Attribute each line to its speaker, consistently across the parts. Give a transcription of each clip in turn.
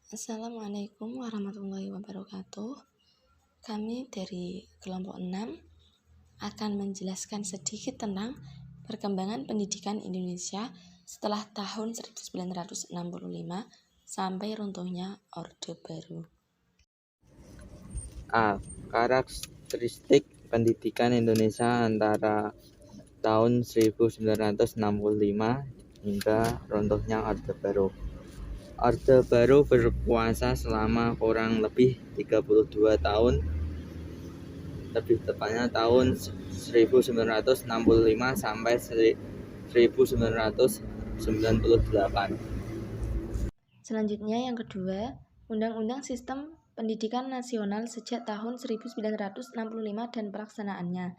Speaker 1: Assalamualaikum warahmatullahi wabarakatuh. Kami dari kelompok 6 akan menjelaskan sedikit tentang perkembangan pendidikan Indonesia setelah tahun 1965 sampai runtuhnya Orde Baru.
Speaker 2: A. Karakteristik pendidikan Indonesia antara tahun 1965 hingga runtuhnya Orde Baru. Orde Baru berkuasa selama kurang lebih 32 tahun, lebih tepatnya tahun 1965 sampai 1998.
Speaker 1: Selanjutnya yang kedua, Undang-Undang Sistem Pendidikan Nasional sejak tahun 1965 dan pelaksanaannya.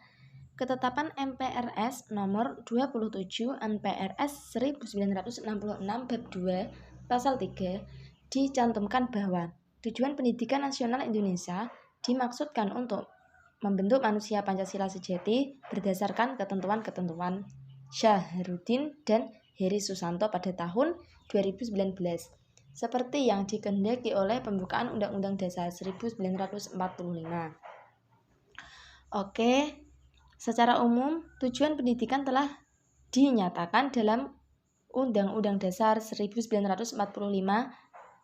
Speaker 1: Ketetapan MPRS nomor 27 MPRS 1966 bab 2 pasal 3 dicantumkan bahwa tujuan pendidikan nasional Indonesia dimaksudkan untuk membentuk manusia Pancasila sejati berdasarkan ketentuan-ketentuan Syahrudin dan Heri Susanto pada tahun 2019 seperti yang dikehendaki oleh pembukaan Undang-Undang Dasar 1945. Oke. Secara umum, tujuan pendidikan telah dinyatakan dalam Undang-Undang Dasar 1945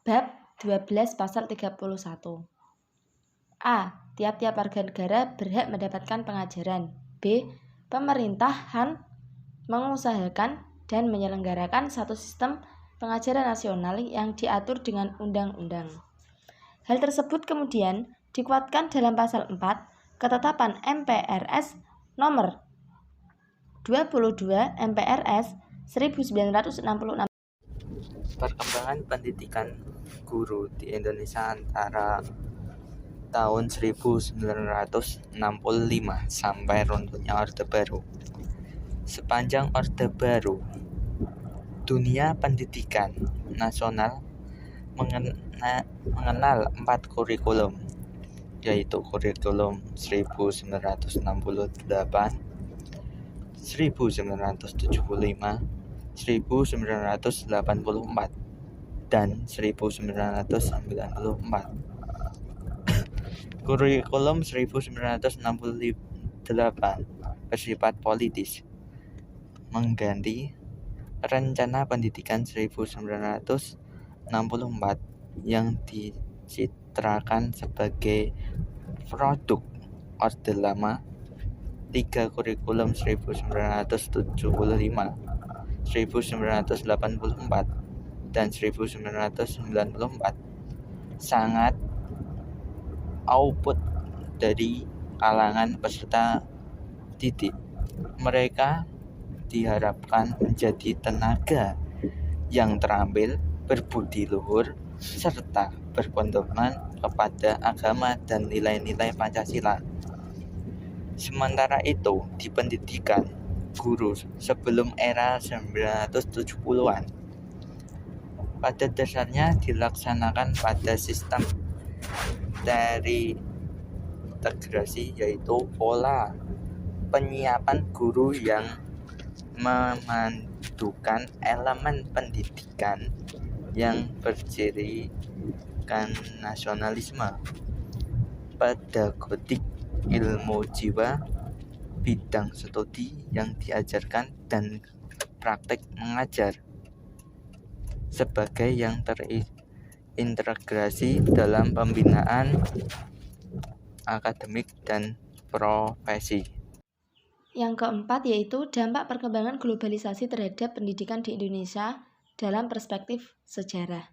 Speaker 1: bab 12 pasal 31. A. Tiap-tiap warga negara berhak mendapatkan pengajaran. B. Pemerintahan mengusahakan dan menyelenggarakan satu sistem pengajaran nasional yang diatur dengan undang-undang. Hal tersebut kemudian dikuatkan dalam pasal 4 Ketetapan MPRS nomor 22 MPRS 1966.
Speaker 2: Perkembangan pendidikan guru di Indonesia antara tahun 1965 sampai runtuhnya Orde Baru. Sepanjang Orde Baru, dunia pendidikan nasional mengenal 4 kurikulum, yaitu kurikulum 1968, 1975, 1984, dan 1994. Kurikulum 1968 bersifat politis, mengganti Rencana Pendidikan 1964 yang dicitrakan sebagai produk Orde Lama. 3 kurikulum 1975, 1984, dan 1994 sangat output dari kalangan peserta didik. Mereka diharapkan menjadi tenaga yang terampil, berbudi luhur, serta berkomitmen kepada agama dan nilai-nilai Pancasila. Sementara itu, di pendidikan guru sebelum era 1970-an, pada dasarnya dilaksanakan pada sistem dari integrasi, yaitu pola penyiapan guru yang memandukan elemen pendidikan yang bercirikan nasionalisme, pedagodik, ilmu jiwa, bidang studi yang diajarkan, dan praktek mengajar sebagai yang terintegrasi dalam pembinaan akademik dan profesi.
Speaker 1: Yang keempat yaitu dampak perkembangan globalisasi terhadap pendidikan di Indonesia dalam perspektif sejarah.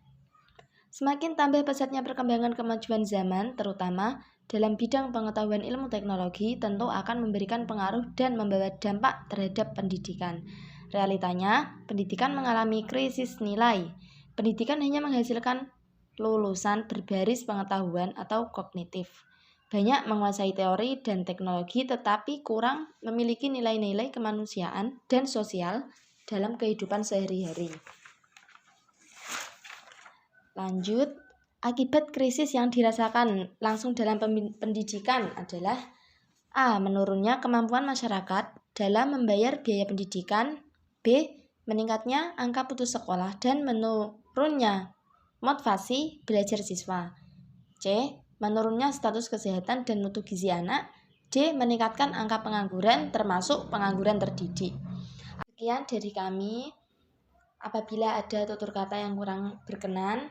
Speaker 1: Semakin tambah pesatnya perkembangan kemajuan zaman, terutama dalam bidang pengetahuan ilmu teknologi, tentu akan memberikan pengaruh dan membawa dampak terhadap pendidikan. Realitanya, pendidikan mengalami krisis nilai. Pendidikan hanya menghasilkan lulusan berbaris pengetahuan atau kognitif. Banyak menguasai teori dan teknologi tetapi kurang memiliki nilai-nilai kemanusiaan dan sosial dalam kehidupan sehari-hari. Lanjut, akibat krisis yang dirasakan langsung dalam pendidikan adalah A. Menurunnya kemampuan masyarakat dalam membayar biaya pendidikan. B. Meningkatnya angka putus sekolah dan menurunnya motivasi belajar siswa. C. Menurunnya status kesehatan dan mutu gizi anak. D. Meningkatkan angka pengangguran termasuk pengangguran terdidik. Sekian dari kami. Apabila ada tutur kata yang kurang berkenan,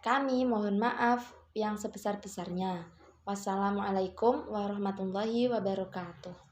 Speaker 1: kami mohon maaf yang sebesar-besarnya. Wassalamualaikum warahmatullahi wabarakatuh.